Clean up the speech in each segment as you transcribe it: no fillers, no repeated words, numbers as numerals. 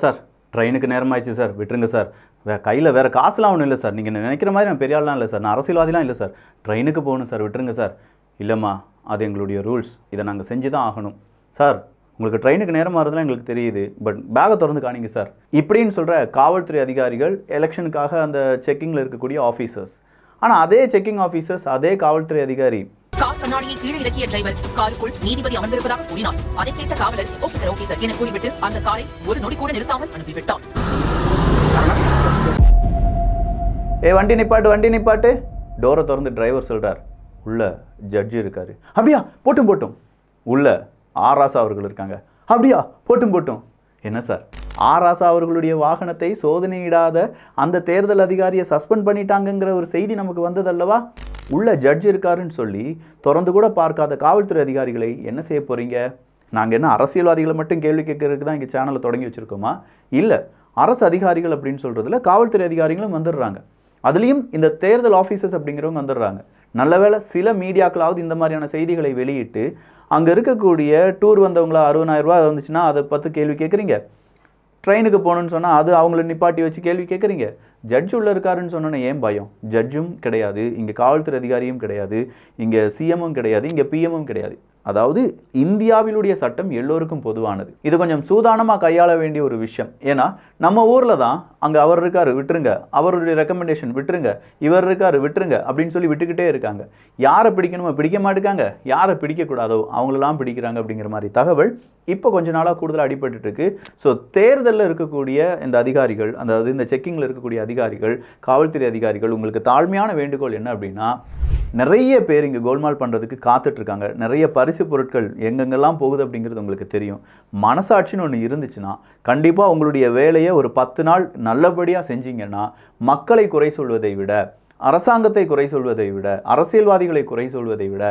Sir ட்ரெயினுக்கு நேரமாயிடுச்சு sir, விட்டுருங்க sir. கையில் வேறு காசுலாம் ஒன்றும் இல்லை சார். நீங்கள் நினைக்கிற மாதிரி நான் பெரிய ஆள்லாம் இல்லை சார், நான் அரசியல்வாதிலாம் இல்லை சார். ட்ரெயினுக்கு போகணும் சார், விட்டுருங்க சார். இல்லைம்மா, அது எங்களுடைய ரூல்ஸ், இதை நாங்கள் செஞ்சு தான் ஆகணும் சார். உங்களுக்கு ட்ரெயினுக்கு நேரமாக இருந்ததுலாம் எங்களுக்கு தெரியுது, பட் பேகை திறந்து காணிங்க சார் இப்படின்னு சொல்கிற காவல்துறை அதிகாரிகள் எலெக்ஷனுக்காக அந்த செக்கிங்கில் இருக்கக்கூடிய ஆஃபீஸர்ஸ். ஆனால் அதே செக்கிங் ஆஃபீஸர்ஸ், அதே காவல்துறை அதிகாரி கார் கண்ணாடியை கீழே இறக்கிய டிரைவர் காருக்குள் நீதிபதி அமர்ந்திருப்பதாக கூறினார். அதை கேட்ட காவலர் ஓகே சார் என கூறிவிட்டு அந்த காரை ஒரு நொடி கூட நிறுத்தாமல் அனுப்பிவிட்டார். வண்டி நிப்பாட்டு. டோரை திறந்து டிரைவர் சொல்கிறார், உள்ள ஜட்ஜி இருக்காரு. அப்படியா, போட்டும். உள்ள ஆராசா அவர்கள் இருக்காங்க. அப்படியா, போட்டும். என்ன சார், ஆராசா அவர்களுடைய வாகனத்தை சோதனையிடாத அந்த தேர்தல் அதிகாரியை சஸ்பெண்ட் பண்ணிட்டாங்கங்கிற ஒரு செய்தி நமக்கு வந்தது அல்லவா? உள்ள ஜட்ஜ் இருக்காருன்னு சொல்லி திறந்து கூட பார்க்காத காவல்துறை அதிகாரிகளை என்ன செய்ய போகிறீங்க? நாங்கள் என்ன அரசியல்வாதிகளை மட்டும் கேள்வி கேட்கறதுக்கு தான் இங்கே சேனலை தொடங்கி வச்சுருக்கோமா? இல்லை, அரசு அதிகாரிகள் அப்படின்னு சொல்கிறதுல காவல்துறை அதிகாரிகளும் வந்துடுறாங்க. அதுலேயும் இந்த தேர்தல் ஆஃபீஸர்ஸ் அப்படிங்கிறவங்க வந்துடுறாங்க. நல்ல வேளை சில மீடியாக்களாவது இந்த மாதிரியான செய்திகளை வெளியிட்டு அங்கே இருக்கக்கூடிய டூர் வந்தவங்களா 60,000 ரூபா வந்துச்சுன்னா அதை பற்றி கேள்வி கேட்குறீங்க. ட்ரெயினுக்கு போகணுன்னு சொன்னால் அது அவங்கள நிப்பாட்டி வச்சு கேள்வி கேட்குறீங்க. ஜட்ஜ் உள்ளே இருக்காருன்னு சொன்னோன்னே ஏன் பயம்? ஜட்ஜும் கிடையாது, இங்கே காவல்துறை அதிகாரியும் கிடையாது, இங்கே சிஎம்மும் கிடையாது, இங்கே பிஎம்மும் கிடையாது. அதாவது இந்தியாவிலுடைய சட்டம் எல்லோருக்கும் பொதுவானது. இது கொஞ்சம் சூதானமாக கையாள வேண்டிய ஒரு விஷயம். ஏன்னா நம்ம ஊரில் தான் அங்கே அவர் இருக்காரு விட்டுருங்க, அவருடைய ரெக்கமெண்டேஷன் விட்டுருங்க, இவர் இருக்காரு விட்டுருங்க அப்படின்னு சொல்லி விட்டுக்கிட்டே இருக்காங்க. யாரை பிடிக்கணுமோ பிடிக்க மாட்டேங்காங்க, யாரை பிடிக்கக்கூடாதோ அவங்களெல்லாம் பிடிக்கிறாங்க அப்படிங்கிற மாதிரி தகவல் இப்போ கொஞ்ச நாளாக கூடுதலாக அடிபட்டு இருக்கு. ஸோ தேர்தலில் இருக்கக்கூடிய இந்த அதிகாரிகள், அதாவது இந்த செக்கிங்கில் இருக்கக்கூடிய அதிகாரிகள், காவல்துறை அதிகாரிகள், உங்களுக்கு தாழ்மையான வேண்டுகோள் என்ன அப்படின்னா, நிறைய பேர் இங்கே கோல்மால் பண்ணுறதுக்கு காத்துட்ருக்காங்க. நிறைய பரிசு பொருட்கள் எங்கெங்கெல்லாம் போகுது அப்படிங்கிறது உங்களுக்கு தெரியும். மனசாட்சின்னு ஒன்று இருந்துச்சுன்னா கண்டிப்பாக உங்களுடைய வேலையை ஒரு 10 நாள் நல்லபடியாக செஞ்சீங்கன்னா மக்களை குறை சொல்வதை விட, அரசாங்கத்தை குறை சொல்வதை விட, அரசியல்வாதிகளை குறை சொல்வதை விட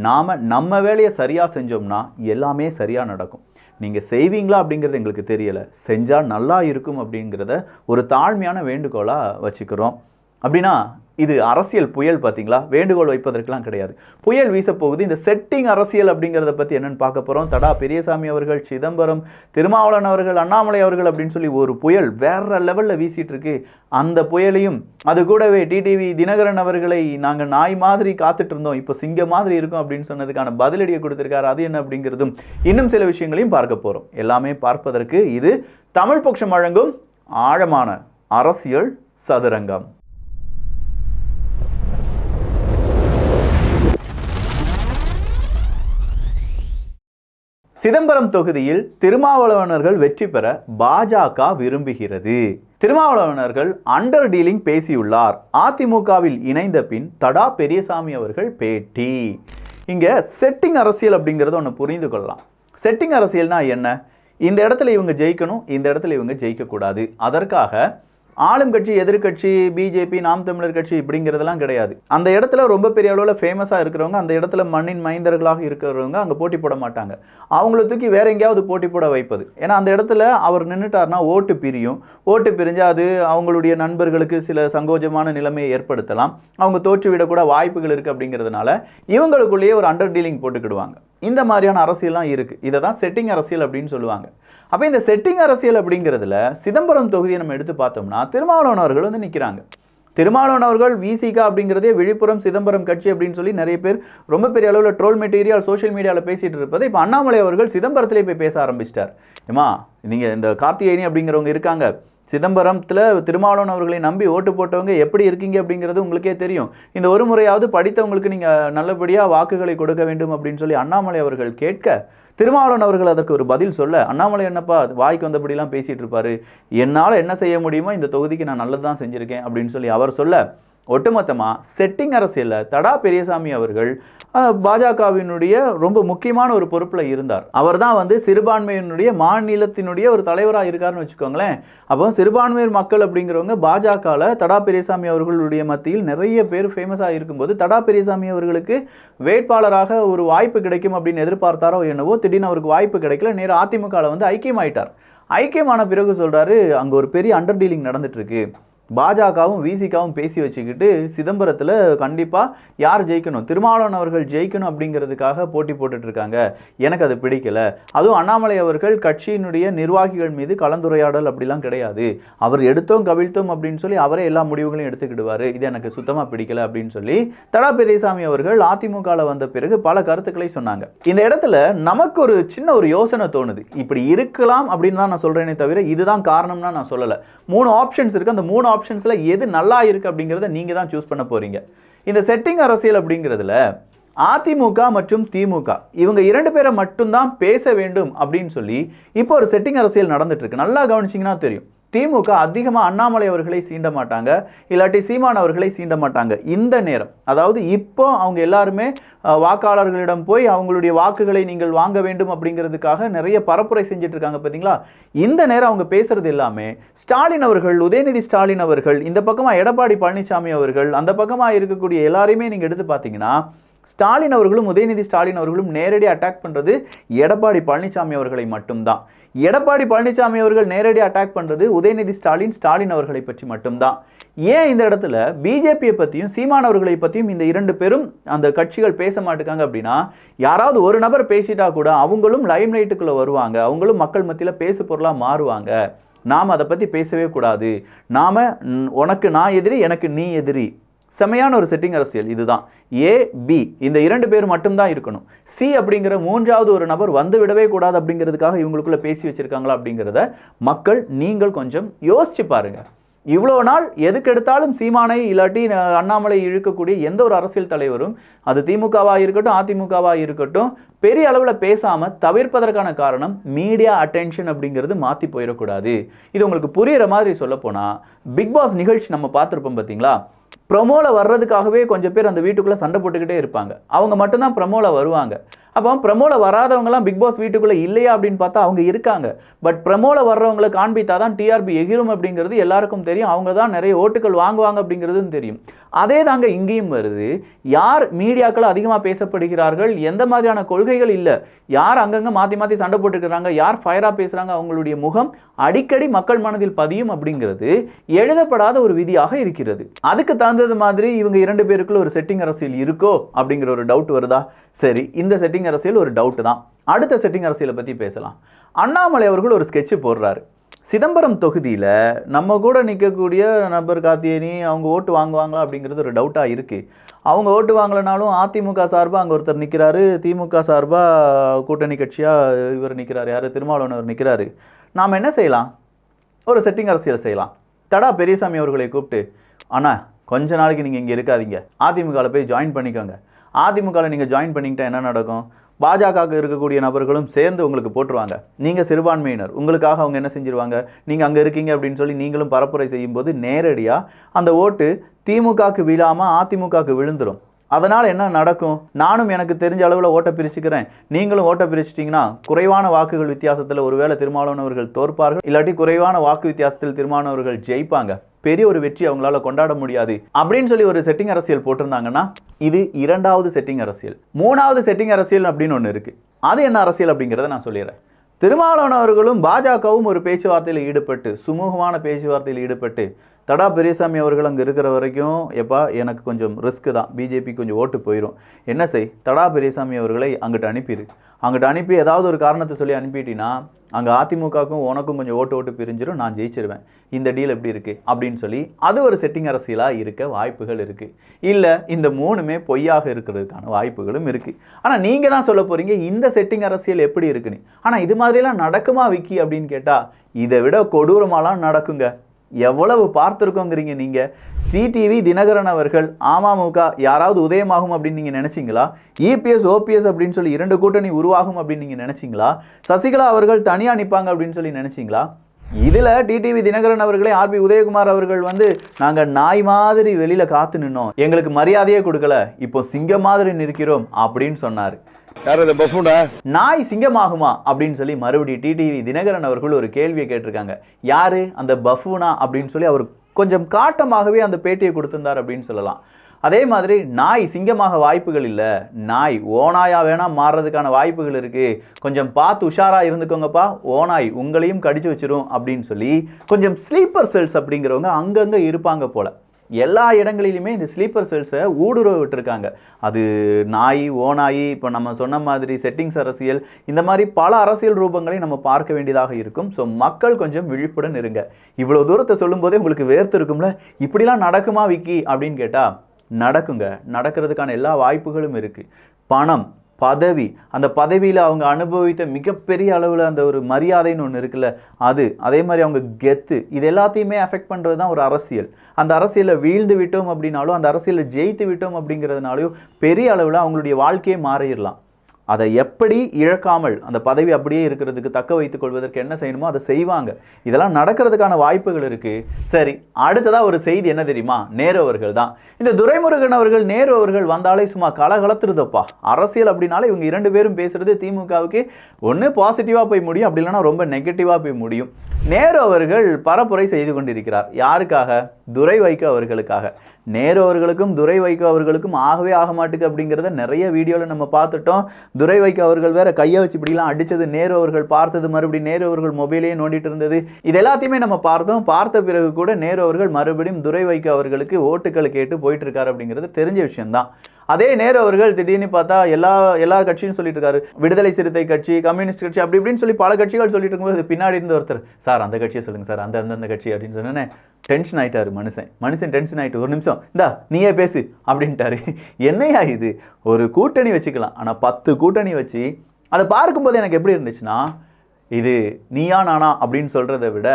நாம் நம்ம வேலையை சரியாக செஞ்சோம்னா எல்லாமே சரியாக நடக்கும். நீங்கள் செய்வீங்களா அப்படிங்கிறது எங்களுக்கு தெரியலை, செஞ்சால் நல்லா இருக்கும் அப்படிங்கிறத ஒரு தாழ்மையான வேண்டுகோளாக வச்சுக்கிறோம். அப்படின்னா இது அரசியல் புயல் பார்த்தீங்களா? வேண்டுகோள் வைப்பதற்கெல்லாம் கிடையாது, புயல் வீசப்போகுது. இந்த செட்டிங் அரசியல் அப்படிங்கிறத பற்றி என்னென்னு பார்க்க போகிறோம். தடா பெரியசாமி அவர்கள், சிதம்பரம், திருமாவளவன் அவர்கள், அண்ணாமலை அவர்கள் அப்படின்னு சொல்லி ஒரு புயல் வேற லெவலில் வீசிட்டு இருக்கு. அந்த புயலையும் அது கூடவே டிடிவி தினகரன் அவர்களை நாங்கள் நாய் மாதிரி காத்துட்டு இருந்தோம், இப்போ சிங்க மாதிரி இருக்கும் அப்படின்னு சொன்னதுக்கான பதிலடியை கொடுத்துருக்காரு. அது என்ன அப்படிங்கிறதும் இன்னும் சில விஷயங்களையும் பார்க்க போகிறோம். எல்லாமே பார்ப்பதற்கு இது தமிழ் பக்ஷம் வழங்கும் ஆழமான அரசியல் சதுரங்கம். சிதம்பரம் தொகுதியில் திருமாவளவனர்கள் வெற்றி பெற பாஜக விரும்புகிறது. திருமாவளவனர்கள் அண்டர் டீலிங் பேசியுள்ளார். அதிமுகவில் இணைந்த பின் தடா பெரியசாமி அவர்கள் பேட்டி. இங்கே செட்டிங் அரசியல் அப்படிங்கிறத ஒன்று புரிந்து கொள்ளலாம். செட்டிங் அரசியல்னா என்ன? இந்த இடத்துல இவங்க ஜெயிக்கணும், இந்த இடத்துல இவங்க ஜெயிக்கக்கூடாது. அதற்காக ஆளும் கட்சி, எதிர்கட்சி, பிஜேபி, நாம் தமிழர் கட்சி இப்படிங்கிறதெல்லாம் கிடையாது. அந்த இடத்துல ரொம்ப பெரிய அளவில் ஃபேமஸாக இருக்கிறவங்க, அந்த இடத்துல மண்ணின் மைந்தர்களாக இருக்கிறவங்க அங்கே போட்டி போட மாட்டாங்க. அவங்கள தூக்கி வேற எங்கேயாவது போட்டி போட வைப்பது. ஏன்னா அந்த இடத்துல அவர் நின்றுட்டார்னா ஓட்டு பிரியும். ஓட்டு பிரிஞ்சு அது அவங்களுடைய நண்பர்களுக்கு சில சங்கோஜமான நிலைமையை ஏற்படுத்தலாம். அவங்க தோற்றுவிடக்கூட வாய்ப்புகள் இருக்குது. அப்படிங்கிறதுனால இவங்களுக்குள்ளேயே ஒரு அண்டர் டீலிங் போட்டுக்கிடுவாங்க. இந்த மாதிரியான அரசியல்லாம் இருக்குது. இதை தான் செட்டிங் அரசியல் அப்படின்னு சொல்லுவாங்க. அப்போ இந்த செட்டிங் அரசியல் அப்படிங்கிறதுல சிதம்பரம் தொகுதியை நம்ம எடுத்து பார்த்தோம்னா திருமாவளவன் அவர்கள் வந்து நிற்கிறாங்க. திருமாவளவன் அவர்கள் விசிகா அப்படிங்கிறதே விழுப்புரம் சிதம்பரம் கட்சி அப்படின்னு சொல்லி நிறைய பேர் ரொம்ப பெரிய அளவில் ட்ரோல் மெட்டீரியல் சோஷியல் மீடியாவில் பேசிகிட்டு இருப்பதை இப்போ அண்ணாமலை அவர்கள் சிதம்பரத்திலே போய் பேச ஆரம்பிச்சிட்டார். ஏமா, நீங்கள் இந்த கார்த்திகேயனி அப்படிங்கிறவங்க இருக்காங்க, சிதம்பரத்தில் திருமாவளவன் அவர்களை நம்பி ஓட்டு போட்டவங்க எப்படி இருக்கீங்க அப்படிங்கிறது உங்களுக்கே தெரியும். இந்த ஒரு முறையாவது படித்தவங்களுக்கு நீங்கள் நல்லபடியாக வாக்குகளை கொடுக்க வேண்டும் அப்படின்னு சொல்லி அண்ணாமலை அவர்கள் கேட்க, திருமாவளவன் அவர்கள் அதற்கு ஒரு பதில் சொல்ல, அண்ணாமலை என்னப்பா வாய்க்கு வந்தபடிலாம் பேசிகிட்டு இருப்பார், என்னால் என்ன செய்ய முடியுமோ இந்த தொகுதிக்கு நான் நல்லது தான் செஞ்சுருக்கேன் அப்படின்னு சொல்லி அவர் சொல்ல, ஒட்டுமொத்தமாக செட்டிங் அரசியலில் தடா பெரியசாமி அவர்கள் பாஜகவினுடைய ரொம்ப முக்கியமான ஒரு பொறுப்பில் இருந்தார். அவர் தான் வந்து சிறுபான்மையினுடைய மாநிலத்தினுடைய ஒரு தலைவராக இருக்காருன்னு வச்சுக்கோங்களேன். அப்போ சிறுபான்மையர் மக்கள் அப்படிங்கிறவங்க பாஜகவில் தடா பெரியசாமி அவர்களுடைய மத்தியில் நிறைய பேர் ஃபேமஸாக இருக்கும்போது தடா பெரியசாமி அவர்களுக்கு வேட்பாளராக ஒரு வாய்ப்பு கிடைக்கும் அப்படின்னு எதிர்பார்த்தாரோ என்னவோ, திடீர்னு அவருக்கு வாய்ப்பு கிடைக்கல. நேராக அதிமுகவில் வந்து ஐக்கியமாயிட்டார். ஐக்கியமான பிறகு சொல்கிறாரு, அங்கே ஒரு பெரிய அண்டர் டீலிங் நடந்துட்டுருக்கு, பாஜகவும் விசிகாவும் பேசி வச்சுக்கிட்டு சிதம்பரத்தில் கண்டிப்பாக யார் ஜெயிக்கணும், திருமாவளவன் அவர்கள் ஜெயிக்கணும் அப்படிங்கிறதுக்காக போட்டி போட்டுட்டு இருக்காங்க. எனக்கு அது பிடிக்கல. அதுவும் அண்ணாமலை அவர்கள் கட்சியினுடைய நிர்வாகிகள் மீது கலந்துரையாடல் அப்படிலாம் கிடையாது. அவர் எடுத்தோம் கவிழ்த்தோம் அப்படின்னு சொல்லி அவரே எல்லா முடிவுகளையும் எடுத்துக்கிடுவார். இது எனக்கு சுத்தமாக பிடிக்கல அப்படின்னு சொல்லி தடா பெரியசாமி அவர்கள் அதிமுகவில் வந்த பிறகு பல கருத்துக்களை சொன்னாங்க. இந்த இடத்துல நமக்கு ஒரு சின்ன ஒரு யோசனை தோணுது. இப்படி இருக்கலாம் அப்படின்னு தான் நான் சொல்றேனே தவிர இதுதான் காரணம்னா நான் சொல்லலை. 3 ஆப்ஷன்ஸ் இருக்கு. அந்த 3 ஆப்ஷன்ஸ்ல எது நல்லா இருக்கு அப்படிங்கிறத நீங்க தான் சூஸ் பண்ண போறீங்க. இந்த செட்டிங் அரசியல் அப்படிங்கிறதுல அதிமுக மற்றும் திமுக இவங்க 2 பேரை மட்டும்தான் பேச வேண்டும் அப்படின்னு சொல்லி இப்போ ஒரு செட்டிங் அரசியல் நடந்துட்டு இருக்கு. நல்லா கவனிச்சிங்கன்னா தெரியும். திமுக அதிகமாக அண்ணாமலை அவர்களை சீண்ட மாட்டாங்க, இல்லாட்டி சீமான் அவர்களை சீண்ட மாட்டாங்க. இந்த நேரம், அதாவது இப்போ அவங்க எல்லாருமே வாக்காளர்களிடம் போய் அவங்களுடைய வாக்குகளை நீங்கள் வாங்க வேண்டும் அப்படிங்கிறதுக்காக நிறைய பரப்புரை செஞ்சுட்டு இருக்காங்க பார்த்தீங்களா. இந்த நேரம் அவங்க பேசுறது எல்லாமே ஸ்டாலின் அவர்கள், உதயநிதி ஸ்டாலின் அவர்கள், இந்த பக்கமாக எடப்பாடி பழனிசாமி அவர்கள், அந்த பக்கமாக இருக்கக்கூடிய எல்லாரையுமே நீங்கள் எடுத்து பார்த்தீங்கன்னா ஸ்டாலின் அவர்களும் உதயநிதி ஸ்டாலின் அவர்களும் நேரடி அட்டாக் பண்ணுறது எடப்பாடி பழனிசாமி அவர்களை மட்டும்தான். எடப்பாடி பழனிசாமி அவர்கள் நேரடி அட்டாக் பண்ணுறது உதயநிதி ஸ்டாலின் அவர்களை பற்றி மட்டும்தான். ஏன் இந்த இடத்துல பிஜேபியை பற்றியும் சீமான் அவர்களை பற்றியும் இந்த 2 பேரும் அந்த கட்சிகள் பேச மாட்டுக்காங்க அப்படின்னா, யாராவது ஒரு நபர் பேசிட்டா கூட அவங்களும் லைம் லைட்டுக்குள்ளே வருவாங்க, அவங்களும் மக்கள் மத்தியில் பேசு பொருளாக மாறுவாங்க. நாம் அதை பற்றி பேசவே கூடாது. நாம் உனக்கு நான் எதிரி, எனக்கு நீ எதிரி. செமையான ஒரு செட்டிங் அரசியல் இதுதான். ஏ பி இந்த 2 பேர் மட்டும்தான் இருக்கணும். சி அப்படிங்கிற 3வது ஒரு நபர் வந்து விடவே கூடாது அப்படிங்கிறதுக்காக இவங்களுக்குள்ள பேசி வச்சிருக்காங்களா அப்படிங்கிறத மக்கள் நீங்கள் கொஞ்சம் யோசிச்சு பாருங்க. இவ்வளோ நாள் எதுக்கு எடுத்தாலும் சீமானை இல்லாட்டி அண்ணாமலை இழுக்கக்கூடிய எந்த ஒரு அரசியல் தலைவரும், அது திமுகவாக இருக்கட்டும் அதிமுகவாக இருக்கட்டும், பெரிய அளவில் பேசாமல் தவிர்ப்பதற்கான காரணம் மீடியா அட்டென்ஷன் அப்படிங்கிறது மாற்றி போயிடக்கூடாது. இது உங்களுக்கு புரிகிற மாதிரி சொல்லப்போனால், பிக் பாஸ் நிகழ்ச்சி நம்ம பார்த்துருப்போம் பார்த்தீங்களா. ப்ரமோவில் வர்றதுக்காகவே கொஞ்சம் பேர் அந்த வீட்டுக்குள்ளே சண்டை போட்டுக்கிட்டே இருப்பாங்க. அவங்க மட்டும்தான் ப்ரமோவில் வருவாங்க. அப்போ ப்ரமோவில் வராதவங்கலாம் பிக் பாஸ் வீட்டுக்குள்ளே இல்லையா அப்படின்னு பார்த்தா அவங்க இருக்காங்க. பட் ப்ரமோவில் வர்றவங்களை காண்பித்தா தான் டிஆர்பி எகிரும் அப்படிங்கிறது எல்லாருக்கும் தெரியும். அவங்க தான் நிறைய ஓட்டுகள் வாங்குவாங்க அப்படிங்கிறதும் தெரியும். அதே தாங்க இங்கேயும் வருது. யார் மீடியாக்கள் அதிகமாக பேசப்படுகிறார்கள், எந்த மாதிரியான கொள்கைகள் இல்லை, யார் அங்கங்கே மாற்றி மாற்றி சண்டை போட்டுக்கிறாங்க, யார் ஃபயராக பேசுகிறாங்க, அவங்களுடைய முகம் அடிக்கடி மக்கள் மனதில் பதியும் அப்படிங்கிறது எழுதப்படாத ஒரு விதியாக இருக்கிறது. அதுக்கு தகுந்தது மாதிரி இவங்க 2 பேருக்குள்ள ஒரு செட்டிங் அரசியல் இருக்கோ அப்படிங்கிற ஒரு டவுட் வருதா? சரி, இந்த செட்டிங் அரசியல் ஒரு டவுட் தான். அடுத்த செட்டிங் அரசியலை பற்றி பேசலாம். அண்ணாமலை அவர்கள் ஒரு ஸ்கெட்ச் போடுறாரு. சிதம்பரம் தொகுதியில் நம்ம கூட நிற்கக்கூடிய நபர் கார்த்தியேயனி அவங்க ஓட்டு வாங்குவாங்களா அப்படிங்கிறது ஒரு டவுட்டாக இருக்குது. அவங்க ஓட்டு வாங்கலைனாலும் அதிமுக சார்பாக அங்கே ஒருத்தர் நிற்கிறாரு, திமுக சார்பாக கூட்டணி கட்சியாக இவர் நிற்கிறார், யார் திருமாவளவன் அவர் நிற்கிறாரு. நாம் என்ன செய்யலாம்? ஒரு செட்டிங் அரசியல் செய்யலாம். தடா பெரியசாமி அவர்களை கூப்பிட்டு, அண்ணா கொஞ்ச நாளைக்கு நீங்கள் இங்கே இருக்காதீங்க, அதிமுகவில் போய் ஜாயின் பண்ணிக்கோங்க. அதிமுகவில் நீங்கள் ஜாயின் பண்ணிக்கிட்டால் என்ன நடக்கும்? பாஜகவுக்கு இருக்கக்கூடிய நபர்களும் சேர்ந்து உங்களுக்கு போட்டுருவாங்க. நீங்கள் சிறுபான்மையினர், உங்களுக்காக அவங்க என்ன செஞ்சிருவாங்க? நீங்கள் அங்கே இருக்கீங்க அப்படின்னு சொல்லி நீங்களும் பரப்புரை செய்யும்போது நேரடியாக அந்த ஓட்டு திமுகவுக்கு விழாமல் அதிமுகவுக்கு விழுந்துடும். அதனால் என்ன நடக்கும்? நானும் எனக்கு தெரிஞ்ச அளவில் ஓட்டை பிரிச்சுக்கிறேன், நீங்களும் ஓட்டை பிரிச்சிட்டிங்கன்னா குறைவான வாக்குகள் வித்தியாசத்தில் ஒருவேளை திருமாவளவன் அவர்கள் தோற்பார்கள், இல்லாட்டி குறைவான வாக்கு வித்தியாசத்தில் திருமாவளவன் அவர்கள் ஜெயிப்பாங்க. பெரிய ஒரு வெற்றி அவங்களால கொண்டாட முடியாது அப்படின்னு சொல்லி ஒரு செட்டிங் அரசியல் போட்டிருந்தாங்கன்னா, இது 2வது செட்டிங் அரசியல். 3வது செட்டிங் அரசியல் அப்படின்னு ஒன்று இருக்குது. அது என்ன அரசியல் அப்படிங்கிறத நான் சொல்லிடுறேன். திருமாவளவன் அவர்களும் பாஜகவும் ஒரு பேச்சுவார்த்தையில் ஈடுபட்டு, சுமூகமான பேச்சுவார்த்தையில் ஈடுபட்டு, தடா பெரியசாமி அவர்கள் அங்கே இருக்கிற வரைக்கும் எப்பா எனக்கு கொஞ்சம் ரிஸ்க்கு தான், பிஜேபி கொஞ்சம் ஓட்டு போயிடும், என்ன செய், தடா பெரியசாமி அவர்களை அங்கிட்டு அனுப்பிடு. அங்கிட்டு அனுப்பி ஏதாவது ஒரு காரணத்தை சொல்லி அனுப்பிட்டினா அங்கே அதிமுகவுக்கும் உனக்கும் கொஞ்சம் ஓட்டு பிரிஞ்சிடும், நான் ஜெயிச்சிருவேன், இந்த டீல் எப்படி இருக்குது அப்படின்னு சொல்லி அது ஒரு செட்டிங் அரசியலாக இருக்க வாய்ப்புகள் இருக்குது. இல்லை இந்த 3மே பொய்யாக இருக்கிறதுக்கான வாய்ப்புகளும் இருக்குது. ஆனால் நீங்கள் தான் சொல்ல போகிறீங்க இந்த செட்டிங் அரசியல் எப்படி இருக்குன்னு. ஆனால் இது மாதிரிலாம் நடக்குமா விக்கி அப்படின்னு கேட்டால், இதை விட கொடூரமாலாம் நடக்குங்க. எவ்வளவு பார்த்துருக்கோங்கிறீங்க நீங்கள்? டிடிவி தினகரன் அவர்கள் அமமுக யாராவது உதயமாகும் அப்படின்னு நீங்கள் நினச்சிங்களா? இபிஎஸ் ஓபிஎஸ் அப்படின்னு சொல்லி 2 கூட்டணி உருவாகும் அப்படின்னு நீங்கள் நினச்சிங்களா? சசிகலா அவர்கள் தனியாக நிற்பாங்க அப்படின்னு சொல்லி நினச்சிங்களா? இதில் டிடிவி தினகரன் அவர்களே ஆர்பி உதயகுமார் அவர்கள் நாங்கள் நாய் மாதிரி வெளியில் காத்து நின்னோம், எங்களுக்கு மரியாதையே கொடுக்கல, இப்போ சிங்கம் மாதிரி நிற்கிறோம் அப்படின்னு சொன்னார். நாய் சிங்கமாகுமா அப்படின்னு சொல்லி மறுபடியும் டிடிவி தினகரன் அவர்கள் ஒரு கேள்வியை கேட்டிருக்காங்க. யாரு அந்த பஃபூனா அப்படின்னு சொல்லி அவர் கொஞ்சம் காட்டமாகவே அந்த பேட்டியை கொடுத்திருந்தார் அப்படின்னு சொல்லலாம். அதே மாதிரி நாய் சிங்கமாக வாய்ப்புகள் இல்லை, நாய் ஓநாயா வேணா மாறுறதுக்கான வாய்ப்புகள் இருக்கு, கொஞ்சம் பார்த்து உஷாரா இருந்துக்கோங்கப்பா, ஓநாய் உங்களையும் கடிச்சு வச்சிரும் அப்படின்னு சொல்லி கொஞ்சம் ஸ்லீப்பர் செல்ஸ் அப்படிங்கிறவங்க அங்கங்க இருப்பாங்க போல. எல்லா இடங்களிலுமே இந்த ஸ்லீப்பர் செல்ஸை ஊடுருவ விட்டுருக்காங்க. அது நாய், ஓநாய், இப்போ நம்ம சொன்ன மாதிரி செட்டிங்ஸ் அரசியல், இந்த மாதிரி பல அரசியல் ரூபங்களை நம்ம பார்க்க வேண்டியதாக இருக்கும். ஸோ மக்கள் கொஞ்சம் விழிப்புடன் இருங்க. இவ்வளோ தூரத்தை சொல்லும் போதே உங்களுக்கு வேர்த்து இருக்கும்ல, இப்படிலாம் நடக்குமா விக்கி அப்படின்னு கேட்டால் நடக்குங்க. நடக்கிறதுக்கான எல்லா வாய்ப்புகளும் இருக்குது. பணம், பதவி, அந்த பதவியில் அவங்க அனுபவித்த மிகப்பெரிய அளவில் அந்த ஒரு மரியாதைன்னு ஒன்று இருக்குல்ல, அதே மாதிரி அவங்க கெத்து, இது எல்லாத்தையுமே அஃபெக்ட் பண்ணுறது தான் ஒரு அரசியல். அந்த அரசியலில் வீழ்ந்து விட்டோம் அப்படின்னாலும், அந்த அரசியலில் ஜெயித்து விட்டோம் அப்படிங்கிறதுனாலையும் பெரிய அளவில் அவங்களுடைய வாழ்க்கையே மாறிடலாம். அதை எப்படி இழக்காமல் அந்த பதவி அப்படியே இருக்கிறதுக்கு தக்க வைத்துக் கொள்வதற்கு என்ன செய்யணுமோ அதை செய்வாங்க. இதெல்லாம் நடக்கிறதுக்கான வாய்ப்புகள் இருக்குது. சரி, அடுத்ததாக ஒரு செய்தி என்ன தெரியுமா? நேரு அவர்கள் தான். இந்த துரைமுருகன் அவர்கள், நேரு அவர்கள் வந்தாலே சும்மா கலகலத்துருதப்பா. அரசியல் அப்படின்னாலே இவங்க 2 பேரும் பேசுறது திமுகவுக்கு ஒன்று பாசிட்டிவாக போய் முடியும், அப்படி இல்லைன்னா ரொம்ப நெகட்டிவாக போய் முடியும். நேரு அவர்கள் பரப்புரை செய்து கொண்டிருக்கிறார். யாருக்காக? துரை வைகோ அவர்களுக்காக. நேரு அவர்களுக்கும் துரை வைகோ அவர்களுக்கும் ஆகவே ஆக மாட்டுக்கு அப்படிங்கிறத நிறைய வீடியோவில் நம்ம பார்த்துட்டோம். துரை வைகோ அவர்கள் வேற கையை வச்சு இப்படிலாம் அடித்தது நேரு அவர்கள் பார்த்தது, மறுபடியும் நேரு அவர்கள் மொபைலே நோண்டிட்டு இருந்தது, இது எல்லாத்தையுமே நம்ம பார்த்தோம். பார்த்த பிறகு கூட நேரு அவர்கள் மறுபடியும் துரை வைகோ அவர்களுக்கு ஓட்டுக்களை கேட்டு போயிட்டு இருக்காரு அப்படிங்கிறது தெரிஞ்ச விஷயம்தான். அதே நேரு அவர்கள் திடீர்னு பார்த்தா எல்லா கட்சியும் சொல்லிட்டு இருக்காரு, விடுதலை சிறுத்தை கட்சி, கம்யூனிஸ்ட் கட்சி, அப்படி இப்படின்னு சொல்லி பல கட்சிகள் சொல்லிட்டு இருக்கும்போது பின்னாடி இருந்து ஒருத்தர், சார் அந்த கட்சியை சொல்லுங்க சார், அந்த கட்சி அப்படின்னு சொன்னேன். டென்ஷன் ஆயிட்டாரு மனுஷன் டென்ஷன் ஆயிட்டு, ஒரு நிமிஷம் இந்தா நீயே பேசு அப்படின்ட்டாரு. என்னையா இது? ஒரு கூட்டணி வச்சுக்கலாம், ஆனால் 10 கூட்டணி வச்சு அதை பார்க்கும்போது எனக்கு எப்படி இருந்துச்சுன்னா, இது நீயா நானா அப்படின்னு சொல்கிறத விட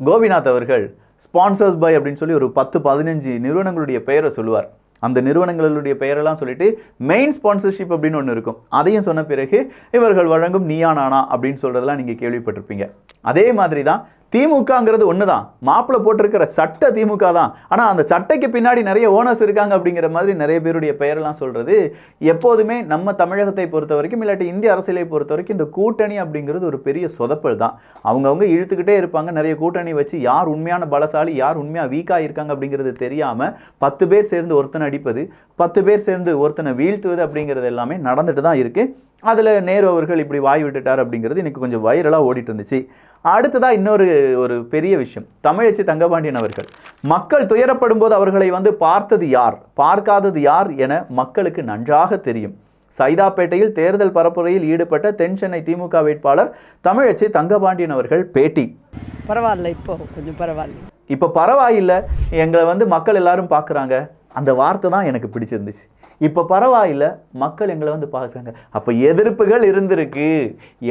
கோபிநாத் அவர்கள் ஸ்பான்சர்ஸ் பை அப்படின்னு சொல்லி ஒரு 10-15 நிறுவனங்களுடைய பெயரை சொல்லுவார். அந்த நிறுவனங்களுடைய பெயரெல்லாம் சொல்லிட்டு மெயின் ஸ்பான்சர்ஷிப் அப்படின்னு ஒன்று இருக்கும். அதையும் சொன்ன பிறகு இவர்கள் வழங்கும் நீயா நானா அப்படின்னு சொல்கிறதெல்லாம் நீங்கள் கேள்விப்பட்டிருப்பீங்க. அதே மாதிரி தான் திமுகங்கிறது ஒன்று தான், மாப்பிள்ளை போட்டிருக்கிற சட்டை திமுக தான், ஆனால் அந்த சட்டைக்கு பின்னாடி நிறைய ஓனர்ஸ் இருக்காங்க அப்படிங்கிற மாதிரி நிறைய பேருடைய பெயரெல்லாம் சொல்கிறது எப்போதுமே நம்ம தமிழகத்தை பொறுத்த வரைக்கும், இல்லாட்டி இந்திய அரசியலை பொறுத்த வரைக்கும் இந்த கூட்டணி அப்படிங்கிறது ஒரு பெரிய சொதப்பல் தான். அவங்கவுங்க இழுத்துக்கிட்டே இருப்பாங்க. நிறைய கூட்டணி வச்சு யார் உண்மையான பலசாலி, யார் உண்மையாக வீக்காக இருக்காங்க அப்படிங்கிறது தெரியாமல் 10 பேர் சேர்ந்து ஒருத்தனை அடிப்பது, 10 பேர் சேர்ந்து ஒருத்தனை வீழ்த்துவது அப்படிங்கிறது எல்லாமே நடந்துட்டு தான் இருக்குது. அதில் நேரு அவர்கள் இப்படி வாய் விட்டுட்டார் அப்படிங்கிறது இன்னைக்கு கொஞ்சம் வைரலாக ஓடிட்டு இருந்துச்சு. அடுத்ததாக இன்னொரு பெரிய விஷயம், தமிழச்சி தங்கபாண்டியன் அவர்கள் மக்கள் துயரப்படும் போது அவர்களை பார்த்தது யார், பார்க்காதது யார் என மக்களுக்கு நன்றாக தெரியும். சைதாப்பேட்டையில் தேர்தல் பரப்புரையில் ஈடுபட்ட தென் சென்னை திமுக வேட்பாளர் தமிழச்சி தங்கபாண்டியன் அவர்கள் பேட்டி. பரவாயில்ல, இப்போ கொஞ்சம் பரவாயில்ல, இப்போ பரவாயில்லை, எங்களை மக்கள் எல்லாரும் பார்க்குறாங்க, அந்த வார்த்தை தான் எனக்கு பிடிச்சிருந்துச்சு. இப்போ பரவாயில்லை, மக்கள் எங்களை பார்க்குறாங்க. அப்போ எதிர்ப்புகள் இருந்திருக்கு,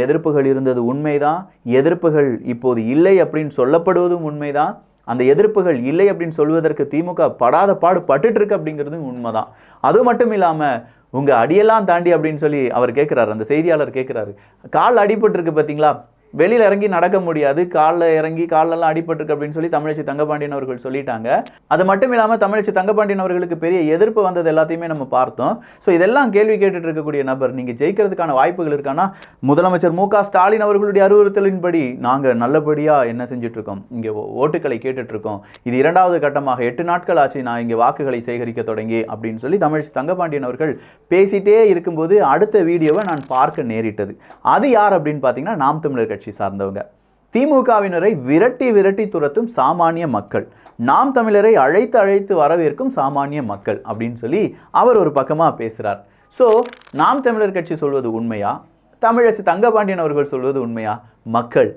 எதிர்ப்புகள் இருந்தது உண்மைதான். எதிர்ப்புகள் இப்போது இல்லை அப்படின்னு சொல்லப்படுவதும் உண்மைதான். அந்த எதிர்ப்புகள் இல்லை அப்படின்னு சொல்வதற்கு திமுக படாத பாடு பட்டுட்டு இருக்கு அப்படிங்கிறதும் உண்மைதான். அது மட்டும் இல்லாமல் உங்கள் அடியெல்லாம் தாண்டி அப்படின்னு சொல்லி அவர் கேட்குறாரு, அந்த செய்தியாளர் கேட்குறாரு, கால் அடிபட்டுருக்கு பார்த்தீங்களா, வெளியில் இறங்கி நடக்க முடியாது, காலில் இறங்கி காலெல்லாம் அடிபட்டிருக்கு அப்படின்னு சொல்லி தமிழச்சி தங்கபாண்டியன் அவர்கள் சொல்லிட்டாங்க. அது மட்டும் இல்லாமல் தமிழச்சி தங்கபாண்டியன் அவர்களுக்கு பெரிய எதிர்ப்பு வந்தது எல்லாத்தையுமே நம்ம பார்த்தோம். ஸோ இதெல்லாம் கேள்வி கேட்டுட்டு இருக்கக்கூடிய நபர், நீங்கள் ஜெயிக்கிறதுக்கான வாய்ப்புகள் இருக்கானா? முதலமைச்சர் மு.க. ஸ்டாலின் அவர்களுடைய அறிவுறுத்தலின்படி நாங்கள் நல்லபடியாக என்ன செஞ்சுட்ருக்கோம், இங்கே ஓட்டுக்களை கேட்டுட்ருக்கோம். இது 2வது கட்டமாக 8 நாட்கள் ஆச்சு நான் இங்கே வாக்குகளை சேகரிக்க தொடங்கி அப்படின்னு சொல்லி தமிழச்சி தங்கபாண்டியன் அவர்கள் பேசிகிட்டே இருக்கும்போது அடுத்த வீடியோவை நான் பார்க்க நேரிட்டது. அது யார் அப்படின்னு பார்த்தீங்கன்னா, நாம் தமிழர் கட்சி சார்ந்தவங்க. திமுகவினரை விரட்டி துரத்தும் சாமானிய மக்கள், நாம் தமிழரை அழைத்து வரவேற்கும் சாமானிய மக்கள் அப்படின்னு சொல்லி அவர் ஒரு பக்கமாக பேசுகிறார். ஸோ நாம் தமிழர் கட்சி சொல்வது உண்மையா, தமிழச்சி தங்கபாண்டியன் அவர்கள் சொல்வது உண்மையா? மக்கள்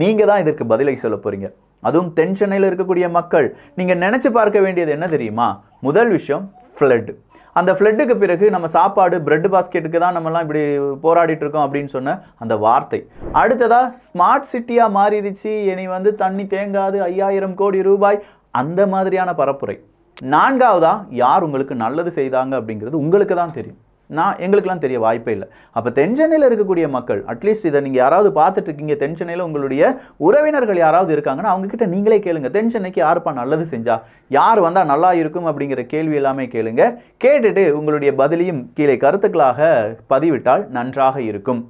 நீங்கள் தான் இதற்கு பதிலை சொல்ல போறீங்க. அதுவும் தென் சென்னையில் இருக்கக்கூடிய மக்கள் நீங்கள் நினைச்சு பார்க்க வேண்டியது என்ன தெரியுமா? முதல் விஷயம் ஃப்ளட். அந்த ஃப்ளட்டுக்கு பிறகு நம்ம சாப்பாடு பிரெட் பாஸ்கெட்டுக்கு தான் நம்மலாம் இப்படி போராடிட்டு இருக்கோம் அப்படின்னு சொன்ன அந்த வார்த்தை. அடுத்ததா ஸ்மார்ட் சிட்டியாக மாறிடுச்சு, இனி தண்ணி தேங்காது, 5000 கோடி ரூபாய், அந்த மாதிரியான பரப்புரை. 4வதா யார் உங்களுக்கு நல்லது செய்தாங்க அப்படிங்கிறது உங்களுக்கு தான் தெரியும், எங்களுக்கெல்லாம் தெரிய வாய்ப்பே இல்லை. அப்போ தென் சென்னையில் இருக்கக்கூடிய மக்கள், அட்லீஸ்ட் இதை நீங்கள் யாராவது பார்த்துட்டு இருக்கீங்க, தென் சென்னையில் உங்களுடைய உறவினர்கள் யாராவது இருக்காங்கன்னா அவங்கக்கிட்ட நீங்களே கேளுங்க, தென் சென்னைக்கு யாருப்பா நல்லது செஞ்சா, யார் வந்தால் நல்லா இருக்கும் அப்படிங்கிற கேள்வி எல்லாமே கேளுங்க. கேட்டுட்டு உங்களுடைய பதிலையும் கீழே கருத்துக்களாக பதிவிட்டால் நன்றாக இருக்கும்.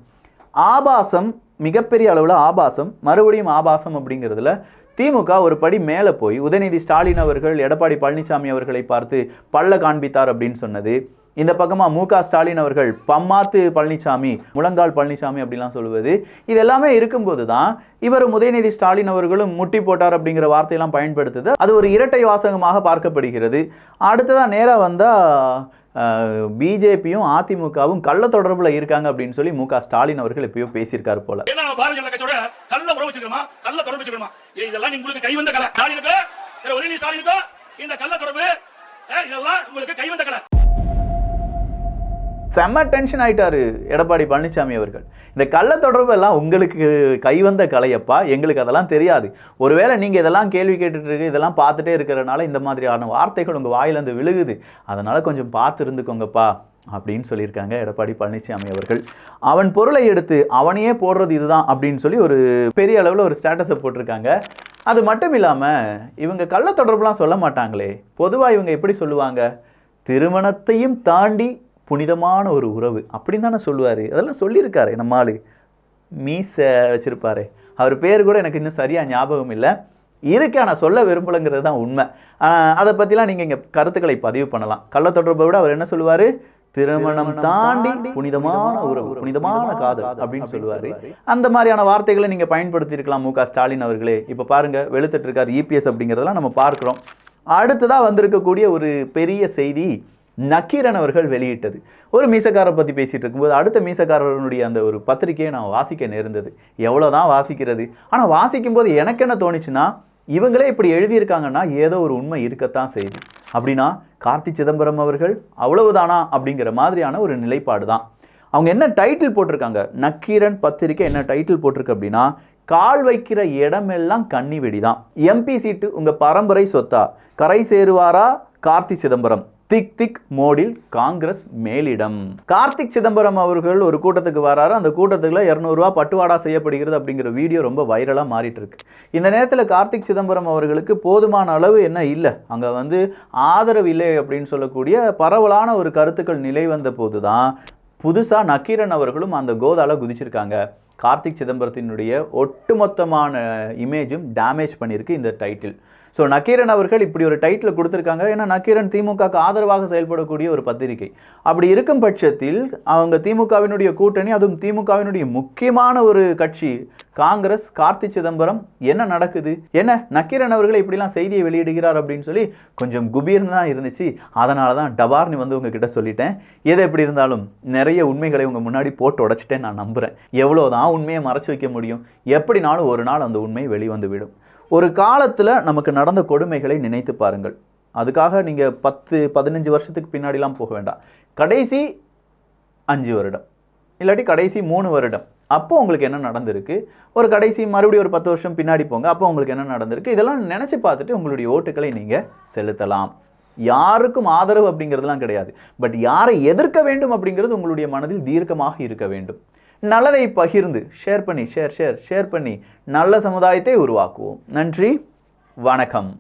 ஆபாசம், மிகப்பெரிய அளவில் ஆபாசம், மறுபடியும் ஆபாசம் அப்படிங்கிறதுல திமுக ஒரு படி மேலே போய் உதயநிதி ஸ்டாலின் அவர்கள் எடப்பாடி பழனிசாமி அவர்களை பார்த்து பல்ல காண்பித்தார் அப்படின்னு சொன்னது, இந்த பக்கமாக மு.க. ஸ்டாலின் அவர்கள் பம்மாத்து பழனிசாமி, முழங்கால் பழனிசாமி அப்படிலாம் சொல்லுவது, இது எல்லாமே இருக்கும்போது தான் இவர் உதயநிதி ஸ்டாலின் அவர்களும் முட்டி போட்டார் அப்படிங்கிற வார்த்தையெல்லாம் பயன்படுத்துது. அது ஒரு இரட்டை வாசகமாக பார்க்கப்படுகிறது. அடுத்ததான் நேராக வந்தால் பிஜேபியும் அதிமுகவும் கள்ள தொடர்புல இருக்காங்க அப்படின்னு சொல்லி மு.க. ஸ்டாலின் அவர்கள் எப்பயோ பேசியிருக்காரு போல. செம்ம டென்ஷன் ஆயிட்டாரு எடப்பாடி பழனிசாமி அவர்கள். இந்த கள்ள தொடர்பு எல்லாம் உங்களுக்கு கைவந்த கலையப்பா, எங்களுக்கு அதெல்லாம் தெரியாது. ஒருவேளை நீங்கள் இதெல்லாம் கேள்வி கேட்டுட்டு இருக்கு, இதெல்லாம் பார்த்துட்டே இருக்கிறனால இந்த மாதிரியான வார்த்தைகள் உங்கள் வாயிலிருந்து விழுகுது, அதனால கொஞ்சம் பார்த்து இருந்துக்கோங்கப்பா அப்படின்னு சொல்லியிருக்காங்க எடப்பாடி பழனிசாமி அவர்கள். அவன் பொருளை எடுத்து அவனையே போடுறது இதுதான் அப்படின்னு சொல்லி ஒரு பெரிய அளவில் ஒரு ஸ்டேட்டஸை போட்டிருக்காங்க. அது மட்டும் இல்லாமல் இவங்க கள்ள தொடர்புலாம் சொல்ல மாட்டாங்களே, பொதுவாக இவங்க எப்படி சொல்லுவாங்க, திருமணத்தையும் தாண்டி புனிதமான ஒரு உறவு அப்படின்னு தானே சொல்லுவார். அதெல்லாம் சொல்லியிருக்காரு நம்ம ஆளு, மீசை வச்சுருப்பாரு. அவர் பேர் கூட எனக்கு இன்னும் சரியாக ஞாபகம் இல்லை, இருக்கே நான் சொல்ல விரும்பலைங்கிறது தான் உண்மை. அதை பற்றிலாம் நீங்கள் இங்கே கருத்துக்களை பதிவு பண்ணலாம். கள்ள தொடர்பை விட அவர் என்ன சொல்லுவார், திருமணம் தாண்டி புனிதமான உறவு, புனிதமான காதல் அப்படின்னு சொல்லுவார். அந்த மாதிரியான வார்த்தைகளை நீங்கள் பயன்படுத்தியிருக்கலாம் மு.க. ஸ்டாலின் அவர்களே. இப்போ பாருங்கள், வெளுத்துட்டு இருக்கார் இபிஎஸ் அப்படிங்கிறதெல்லாம் நம்ம பார்க்குறோம். அடுத்ததாக வந்திருக்கக்கூடிய ஒரு பெரிய செய்தி நக்கீரன் அவர்கள் வெளியிட்டது. ஒரு மீசக்காரரை பற்றி பேசிகிட்டு இருக்கும்போது அடுத்த மீசக்காரனுடைய அந்த ஒரு பத்திரிகையை நான் வாசிக்க நேர்ந்தது. எவ்வளோதான் வாசிக்கிறது, ஆனால் வாசிக்கும்போது எனக்கு என்ன தோணுச்சுன்னா, இவங்களே இப்படி எழுதியிருக்காங்கன்னா ஏதோ ஒரு உண்மை இருக்கத்தான் செய்யுது. அப்படின்னா கார்த்தி சிதம்பரம் அவர்கள் அவ்வளவுதானா அப்படிங்கிற மாதிரியான ஒரு நிலைப்பாடு தான். அவங்க என்ன டைட்டில் போட்டிருக்காங்க, நக்கீரன் பத்திரிக்கை என்ன டைட்டில் போட்டிருக்கு அப்படின்னா, கால் வைக்கிற இடமெல்லாம் கன்னி வெடிதான், எம்பி சீட்டு உங்கள் பரம்பரை சொத்தா, கரை சேருவாரா கார்த்தி சிதம்பரம், திக் திக் மோடில் காங்கிரஸ் மேலிடம். கார்த்திக் சிதம்பரம் அவர்கள் ஒரு கூட்டத்துக்கு வராரு. அந்த கூட்டத்துக்குள்ள 200 ரூபா பட்டுவாடா செய்யப்படுகிறது அப்படிங்கிற வீடியோ ரொம்ப வைரலாக மாறிட்டு இருக்கு. இந்த நேரத்தில் கார்த்திக் சிதம்பரம் அவர்களுக்கு போதுமான அளவு என்ன இல்லை, அங்கே ஆதரவு இல்லை அப்படின்னு சொல்லக்கூடிய பரவலான ஒரு கருத்துக்கள் நிலை வந்த போது தான் புதுசாக நக்கீரன் அவர்களும் அந்த கோதால குதிச்சிருக்காங்க. கார்த்திக் சிதம்பரத்தினுடைய ஒட்டுமொத்தமான இமேஜும் டேமேஜ் பண்ணியிருக்கு இந்த டைட்டில். ஸோ நக்கீரன் அவர்கள் இப்படி ஒரு டைட்டில் கொடுத்துருக்காங்க. ஏன்னா நக்கீரன் திமுகவுக்கு ஆதரவாக செயல்படக்கூடிய ஒரு பத்திரிகை. அப்படி இருக்கும் பட்சத்தில் அவங்க திமுகவினுடைய கூட்டணி, அதுவும் திமுகவினுடைய முக்கியமான ஒரு கட்சி காங்கிரஸ், கார்த்தி சிதம்பரம், என்ன நடக்குது, என்ன நக்கீரன் அவர்களை இப்படிலாம் செய்தியை வெளியிடுகிறார் அப்படின்னு சொல்லி கொஞ்சம் குபீர்னு தான் இருந்துச்சு. அதனால தான் டபார்னு உங்ககிட்ட சொல்லிட்டேன். எது எப்படி இருந்தாலும் நிறைய உண்மைகளை உங்கள் முன்னாடி போட்டு உடைச்சிட்டேன் நான் நம்புகிறேன். எவ்வளோதான் உண்மையை மறைச்சு வைக்க முடியும், எப்படினாலும் ஒரு நாள் அந்த உண்மை வெளிவந்து விடும். ஒரு காலத்தில் நமக்கு நடந்த கொடுமைகளை நினைத்து பாருங்கள். அதுக்காக நீங்கள் 10-15 வருஷத்துக்கு பின்னாடிலாம் போக வேண்டாம். கடைசி 5 வருடம் இல்லாட்டி கடைசி 3 வருடம், அப்போ உங்களுக்கு என்ன நடந்திருக்கு, ஒரு கடைசி மறுபடியும் ஒரு 10 வருஷம் பின்னாடி போங்க, அப்போ உங்களுக்கு என்ன நடந்திருக்கு, இதெல்லாம் நினச்சி பார்த்துட்டு உங்களுடைய ஓட்டுகளை நீங்கள் செலுத்தலாம். யாருக்கும் ஆதரவு அப்படிங்கிறதுலாம் கிடையாது. பட் யாரை எதிர்க்க வேண்டும் அப்படிங்கிறது உங்களுடைய மனதில் தீர்க்கமாக இருக்க வேண்டும். நல்லதை பகிர்ந்து ஷேர் பண்ணி நல்ல சமுதாயத்தை உருவாக்குவோம். நன்றி, வணக்கம்.